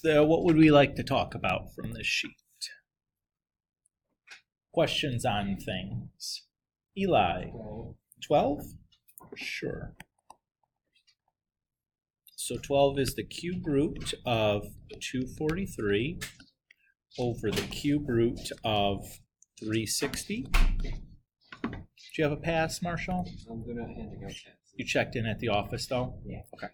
What would we like to talk about from this sheet? Questions on things. Eli, 12? Sure. So 12 is the cube root of 243 over the cube root of 360. Do you have a pass, Marshall? I'm going to hand it out. You checked in at the office, though? Yeah. Okay.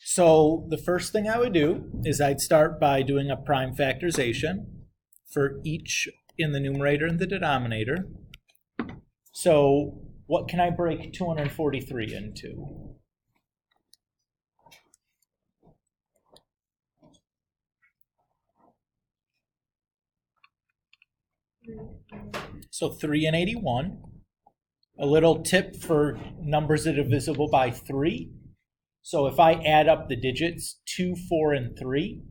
So the first thing I would do is I'd start by doing a prime factorization for each in the numerator and the denominator. So what can I break 243 into? So 3 and 81. A little tip for numbers that are divisible by 3. So if I add up the digits 2, 4, and 3,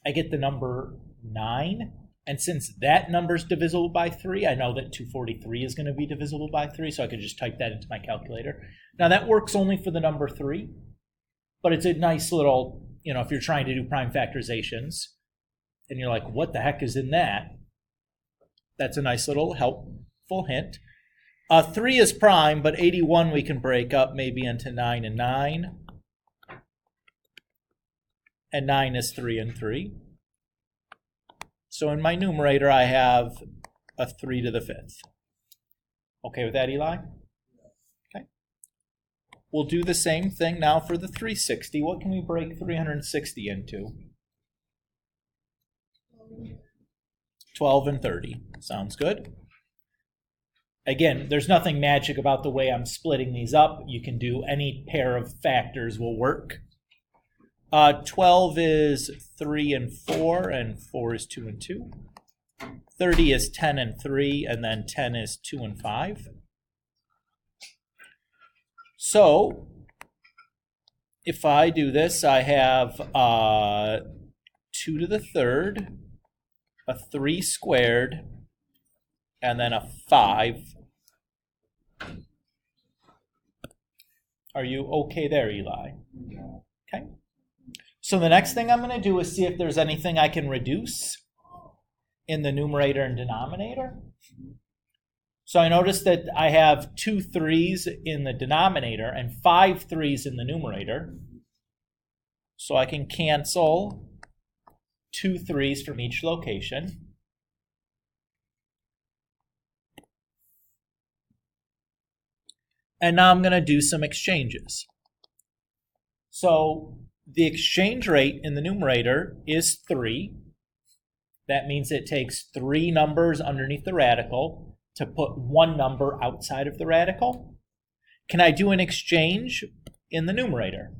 I get the number 9. And since that number is divisible by 3, I know that 243 is going to be divisible by 3, so I could just type that into my calculator. Now that works only for the number 3, but it's a nice little, if you're trying to do prime factorizations, and you're like, what the heck is in that? That's a nice little helpful hint. 3 is prime, but 81 we can break up maybe into 9 and 9. And 9 is 3 and 3. So in my numerator, I have a 3 to the 5th. Okay with that, Eli? Okay. We'll do the same thing now for the 360. What can we break 360 into? 12 and 30. Sounds good. Again, there's nothing magic about the way I'm splitting these up. You can do any pair of factors will work. 12 is 3 and 4, and 4 is 2 and 2. 30 is 10 and 3, and then 10 is 2 and 5. So, if I do this, I have 2 to the 3rd, a 3 squared, and then a 5. Are you okay there, Eli? Okay. So the next thing I'm going to do is see if there's anything I can reduce in the numerator and denominator. So I notice that I have 2 3s in the denominator and 5 3s in the numerator. So I can cancel 2 3s from each location. And now I'm going to do some exchanges. So the exchange rate in the numerator is 3. That means it takes 3 numbers underneath the radical to put 1 number outside of the radical. Can I do an exchange in the numerator?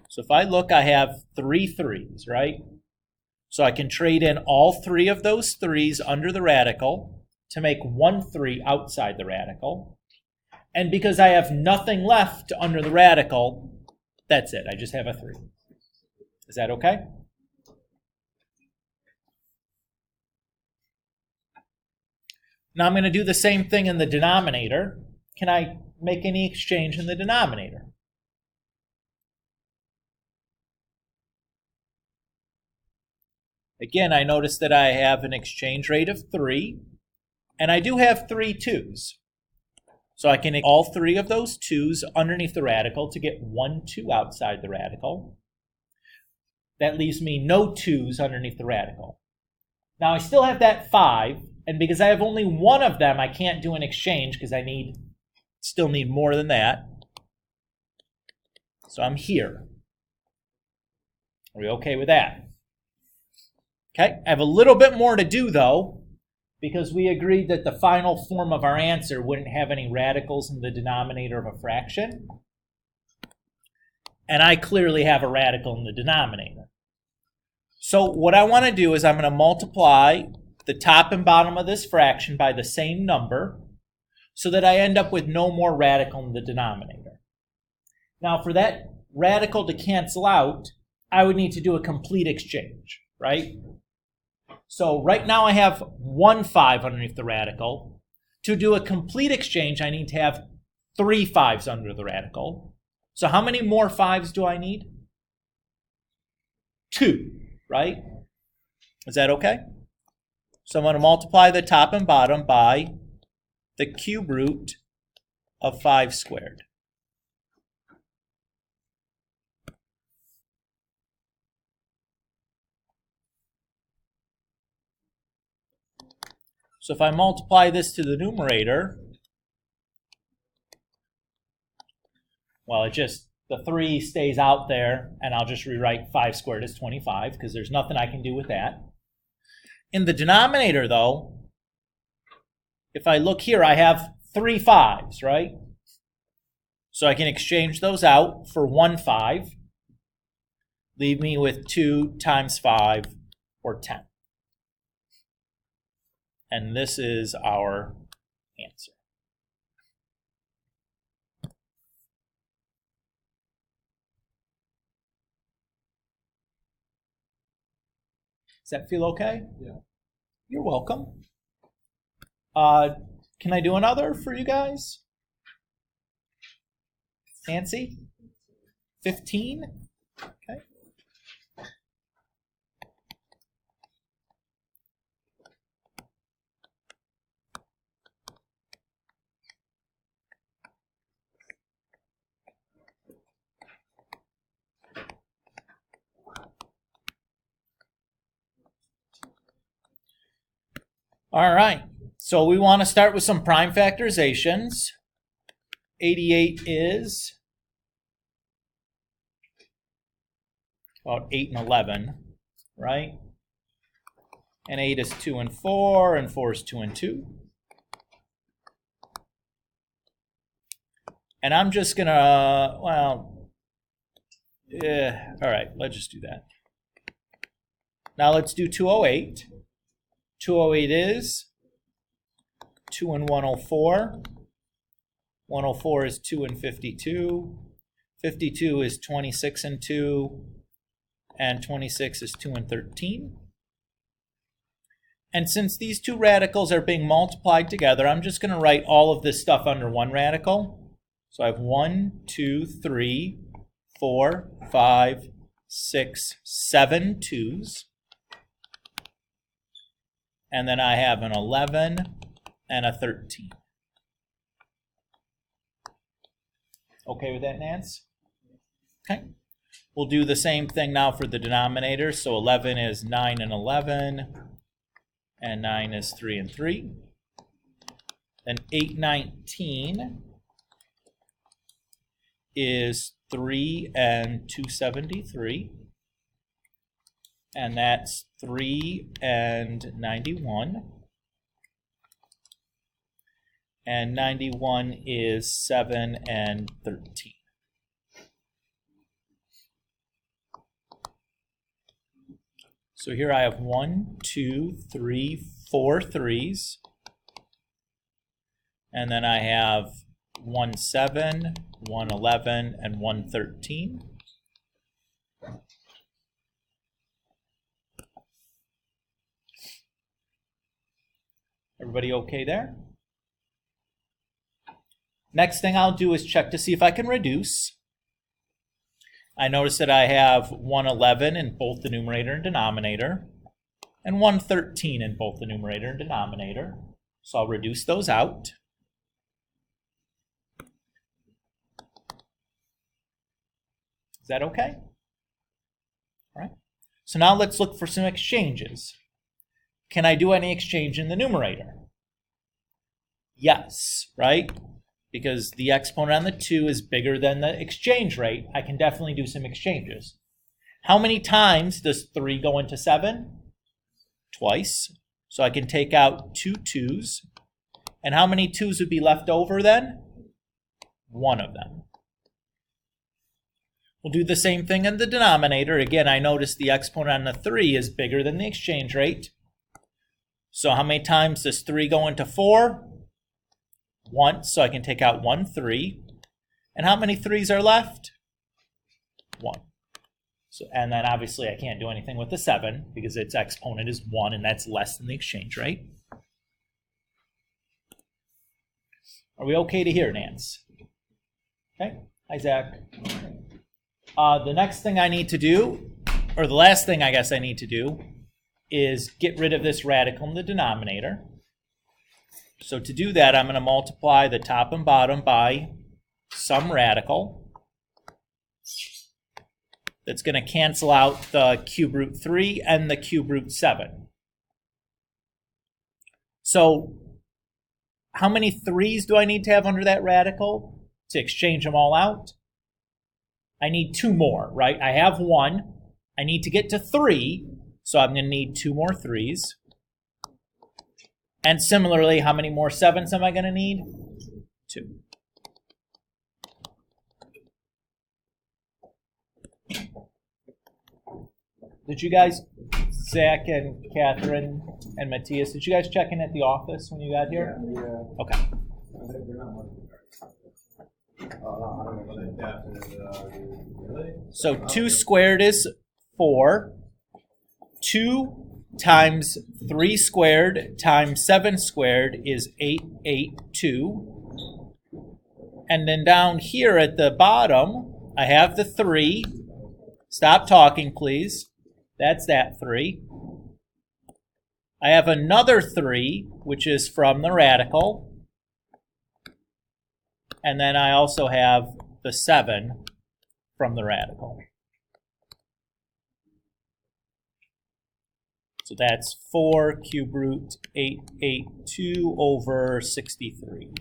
So if I look, I have 3 3s, right? So I can trade in all 3 of those 3s under the radical to make 1 3 outside the radical. And because I have nothing left under the radical, that's it. I just have a 3. Is that okay? Now I'm going to do the same thing in the denominator. Can I make any exchange in the denominator? Again, I notice that I have an exchange rate of 3, and I do have 3 2s. So I can make all 3 of those 2s underneath the radical to get 1 2 outside the radical. That leaves me no 2s underneath the radical. Now I still have that 5, and because I have only 1 of them, I can't do an exchange because I still need more than that. So I'm here. Are we okay with that? Okay, I have a little bit more to do though, because we agreed that the final form of our answer wouldn't have any radicals in the denominator of a fraction. And I clearly have a radical in the denominator. So what I want to do is I'm going to multiply the top and bottom of this fraction by the same number so that I end up with no more radical in the denominator. Now for that radical to cancel out, I would need to do a complete exchange, right? So right now I have 1 5 underneath the radical. To do a complete exchange, I need to have 3 5s under the radical. So how many more 5s do I need? 2, right? Is that okay? So I'm going to multiply the top and bottom by the cube root of 5 squared. So if I multiply this to the numerator, well, the 3 stays out there, and I'll just rewrite 5 squared as 25, because there's nothing I can do with that. In the denominator, though, if I look here, I have 3 5s, right? So I can exchange those out for 1 5, leave me with 2 times 5, or 10. And this is our answer. Does that feel okay? Yeah. You're welcome. Can I do another for you guys? Nancy? 15? Okay. All right, so we want to start with some prime factorizations. 88 is about 8 and 11, right? And 8 is 2 and 4, and 4 is 2 and 2. And I'm just going to, all right, let's just do that. Now let's do 208. 208 is 2 and 104. 104 is 2 and 52. 52 is 26 and 2. And 26 is 2 and 13. And since these two radicals are being multiplied together, I'm just going to write all of this stuff under one radical. So I have 1, 2, 3, 4, 5, 6, 7 2's. And then I have an 11 and a 13. Okay with that, Nance? Okay. We'll do the same thing now for the denominator. So 11 is 9 and 11, and 9 is 3 and 3. Then 819 is 3 and 273. And that's 3 and 91. And 91 is 7 and 13. So here I have 1, 2, 3, 4 3's. And then I have 1 7, 1 11, and 1 13. Everybody okay there? Next thing I'll do is check to see if I can reduce. I notice that I have 111 in both the numerator and denominator, and 113 in both the numerator and denominator. So I'll reduce those out. Is that okay? All right. So now let's look for some exchanges. Can I do any exchange in the numerator? Yes, right? Because the exponent on the 2 is bigger than the exchange rate, I can definitely do some exchanges. How many times does 3 go into 7? Twice. So I can take out 2 2's. And how many 2's would be left over then? 1 of them. We'll do the same thing in the denominator. Again, I notice the exponent on the 3 is bigger than the exchange rate. So how many times does 3 go into 4? Once, so I can take out 1 3. And how many 3's are left? 1. So, and then obviously I can't do anything with the 7 because its exponent is 1, and that's less than the exchange rate. Are we okay to hear, Nance? Okay. Hi, Zach. The next thing I need to do, or the last thing I guess I need to do, is get rid of this radical in the denominator. So to do that, I'm going to multiply the top and bottom by some radical. That's going to cancel out the cube root 3 and the cube root 7. So how many 3's do I need to have under that radical to exchange them all out? I need 2 more, right? I have 1. I need to get to 3, so I'm going to need 2 more 3's. And similarly, how many more 7's am I going to need? 2. Did you guys, Zach and Catherine and Matthias, did you guys check in at the office when you got here? Yeah. Okay. So 2 squared is 4. 2 times 3 squared times 7 squared is 882. And then down here at the bottom, I have the 3. Stop talking, please. That's that 3. I have another 3, which is from the radical. And then I also have the 7 from the radical. So that's 4 cube root 882 over 63.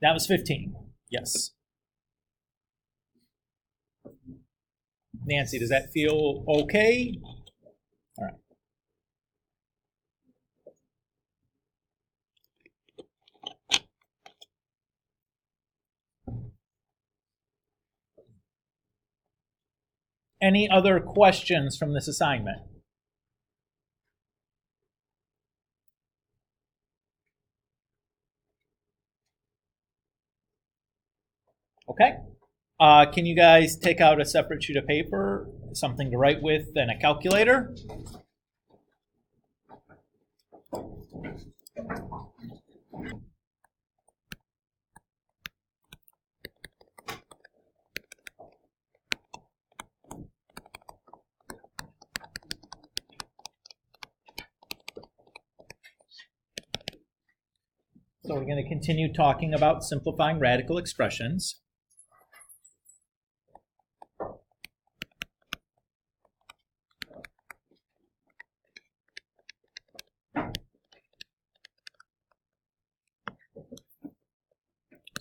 That was 15, yes. Nancy, does that feel okay? All right. Any other questions from this assignment? Okay. Can you guys take out a separate sheet of paper, something to write with, and a calculator? So we're going to continue talking about simplifying radical expressions.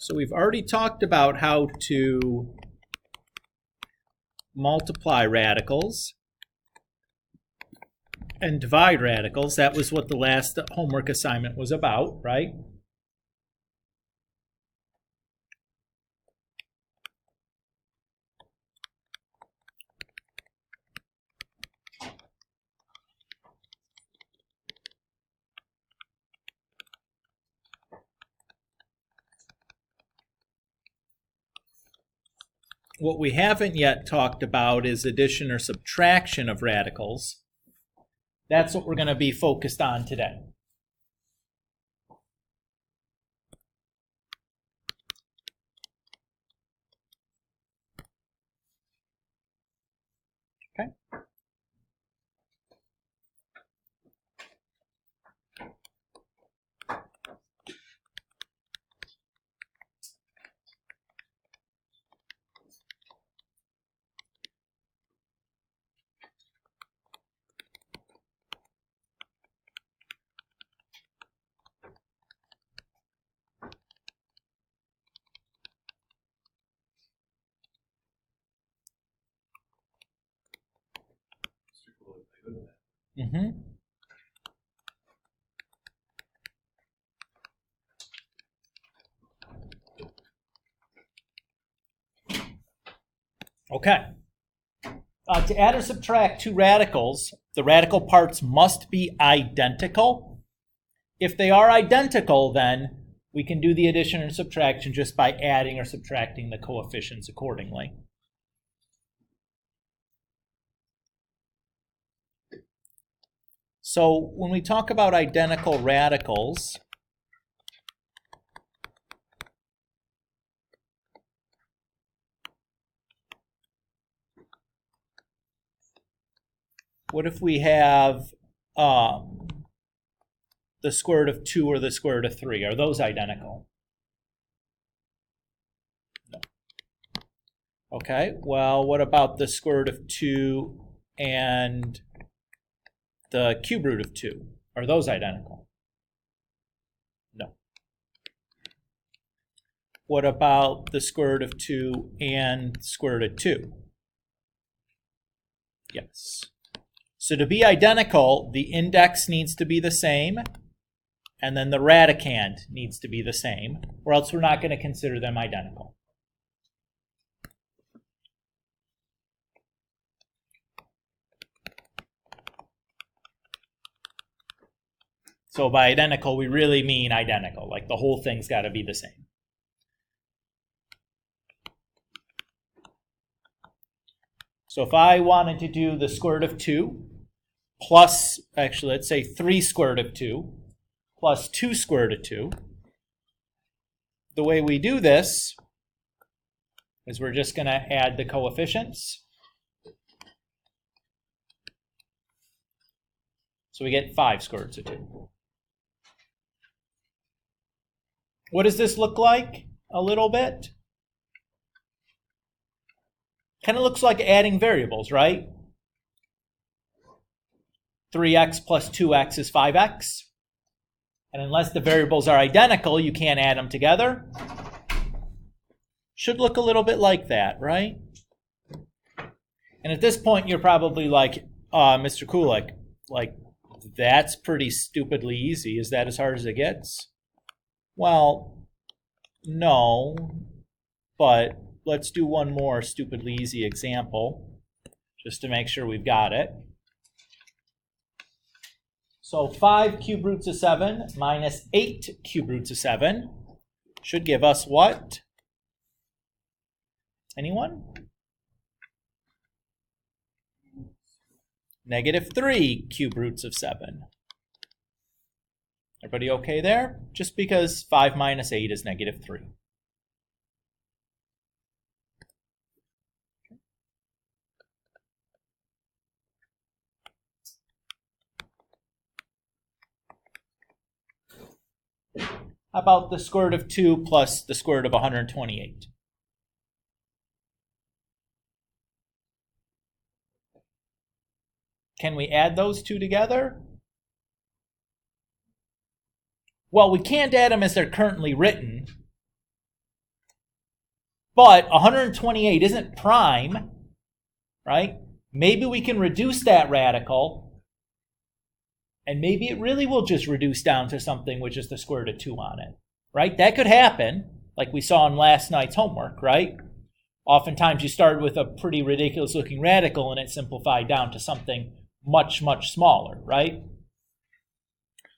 So we've already talked about how to multiply radicals and divide radicals. That was what the last homework assignment was about, right? What we haven't yet talked about is addition or subtraction of radicals. That's what we're going to be focused on today. Okay. Mm-hmm. Okay. To add or subtract 2 radicals, the radical parts must be identical. If they are identical, then we can do the addition or subtraction just by adding or subtracting the coefficients accordingly. So when we talk about identical radicals, what if we have the square root of 2 or the square root of 3? Are those identical? No. Okay, well, what about the square root of 2 and the cube root of 2? Are those identical? No. What about the square root of 2 and square root of 2? Yes. So to be identical, the index needs to be the same, and then the radicand needs to be the same, or else we're not going to consider them identical. So by identical, we really mean identical, like the whole thing's got to be the same. So if I wanted to do the square root of 2 plus, actually, let's say 3 square root of 2 plus 2 square root of 2, the way we do this is we're just going to add the coefficients. So we get 5 square roots of 2. What does this look like? A little bit? Kind of looks like adding variables, right? 3x plus 2x is 5x. And unless the variables are identical, you can't add them together. Should look a little bit like that, right? And at this point, you're probably like, Mr. Kulik, like, that's pretty stupidly easy. Is that as hard as it gets? Well, no, but let's do one more stupidly easy example just to make sure we've got it. So 5 cube roots of 7 minus 8 cube roots of 7 should give us what? Anyone? Negative 3 cube roots of 7. Everybody okay there? Just because 5 minus 8 is negative 3. How about the square root of 2 plus the square root of 128? Can we add those two together? Well, we can't add them as they're currently written, but 128 isn't prime, right? Maybe we can reduce that radical, and maybe it really will just reduce down to something with just the square root of 2 on it, right? That could happen, like we saw in last night's homework, right? Oftentimes you started with a pretty ridiculous looking radical and it simplified down to something much, much smaller, right?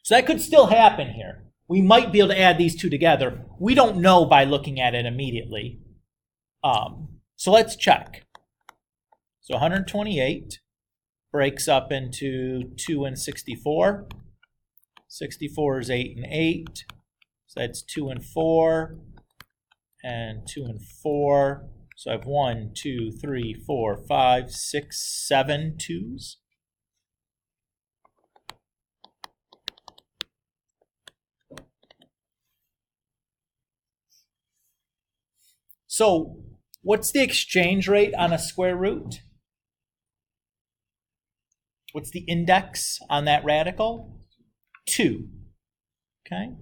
So that could still happen here. We might be able to add these two together. We don't know by looking at it immediately. So let's check. So 128 breaks up into 2 and 64. 64 is 8 and 8. So that's 2 and 4 and 2 and 4. So I have 1, 2, 3, 4, 5, 6, 7 2s. So what's the exchange rate on a square root? What's the index on that radical? 2. Okay.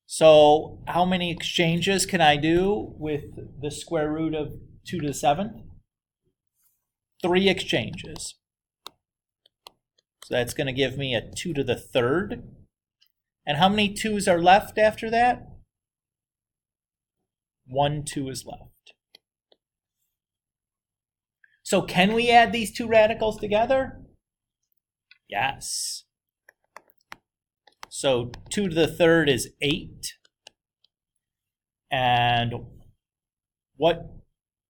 So how many exchanges can I do with the square root of 2 to the 7th? 3 exchanges. So that's going to give me a 2 to the 3rd. And how many 2's are left after that? 1 2 is left. So can we add these two radicals together? Yes. So 2 to the 3rd is 8. And what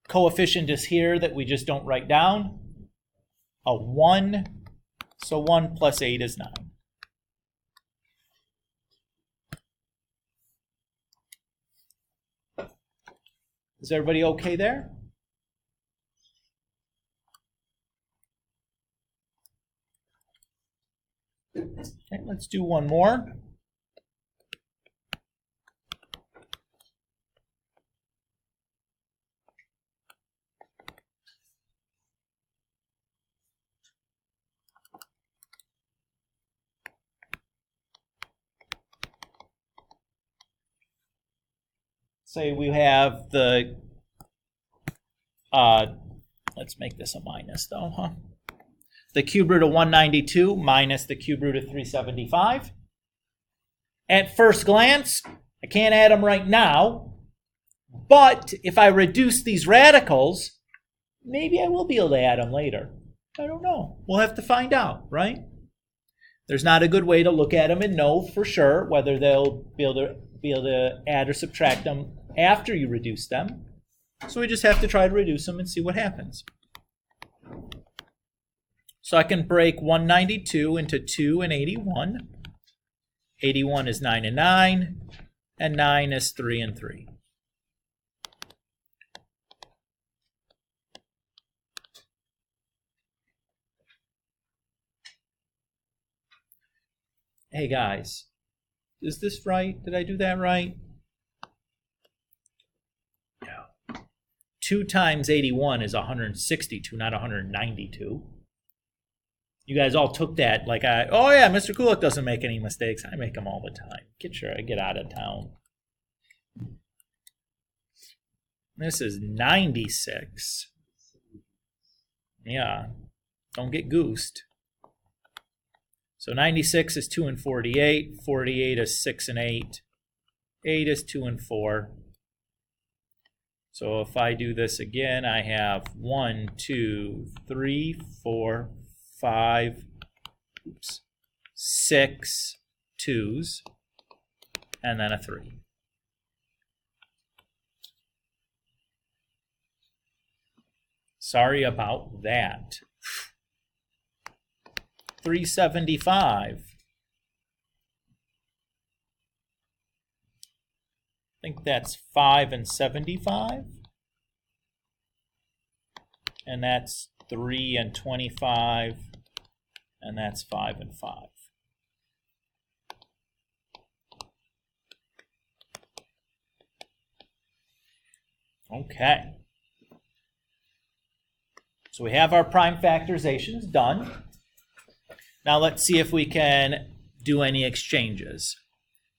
coefficient is here that we just don't write down? A 1. So 1 plus 8 is 9. Is everybody okay there? Okay, let's do one more. Say we have the, let's make this a minus though, huh? The cube root of 192 minus the cube root of 375. At first glance, I can't add them right now, but if I reduce these radicals, maybe I will be able to add them later. I don't know. We'll have to find out, right? There's not a good way to look at them and know for sure whether they'll be able to add or subtract them after you reduce them. So we just have to try to reduce them and see what happens. So I can break 192 into 2 and 81. 81 is 9 and 9, and 9 is 3 and 3. Hey guys, is this right? Did I do that right? No. 2 times 81 is 162, not 192. You guys all took that like oh yeah, Mr. Kulik doesn't make any mistakes. I make them all the time. Get out of town. This is 96. Yeah, don't get goosed. So 96 is 2 and 48. 48 is 6 and 8. 8 is 2 and 4. So if I do this again, I have 1, 2, 3, 4, 5, 6 2s, and then a 3. Sorry about that. 375. I think that's 5 and 75. And that's 3 and 25. And that's 5 and 5. Okay. So we have our prime factorizations done. Now let's see if we can do any exchanges.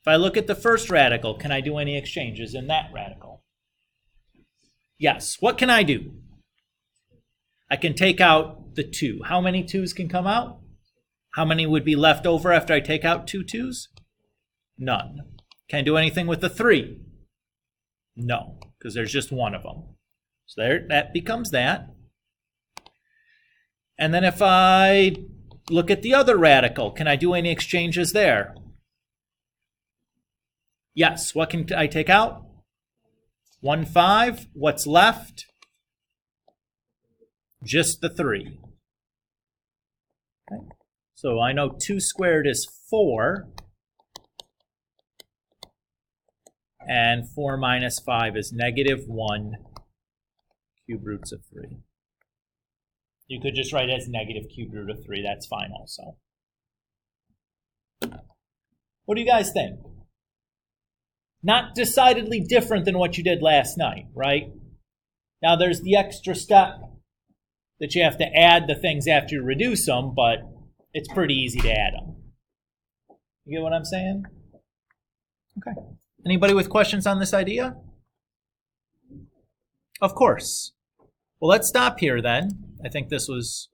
If I look at the first radical, can I do any exchanges in that radical? Yes. What can I do? I can take out the 2. How many 2's can come out? How many would be left over after I take out 2 2's? None. Can I do anything with the 3? No, because there's just one of them. So there, that becomes that. And then if I look at the other radical, can I do any exchanges there? Yes. What can I take out? 1 5. What's left? Just the 3. Okay. So I know 2 squared is 4. And 4 minus 5 is -1 cube roots of 3. You could just write it as negative cube root of 3. That's fine also. What do you guys think? Not decidedly different than what you did last night, right? Now there's the extra step that you have to add the things after you reduce them, but it's pretty easy to add them. You get what I'm saying? Okay. Anybody with questions on this idea? Of course. Well, let's stop here then. I think this was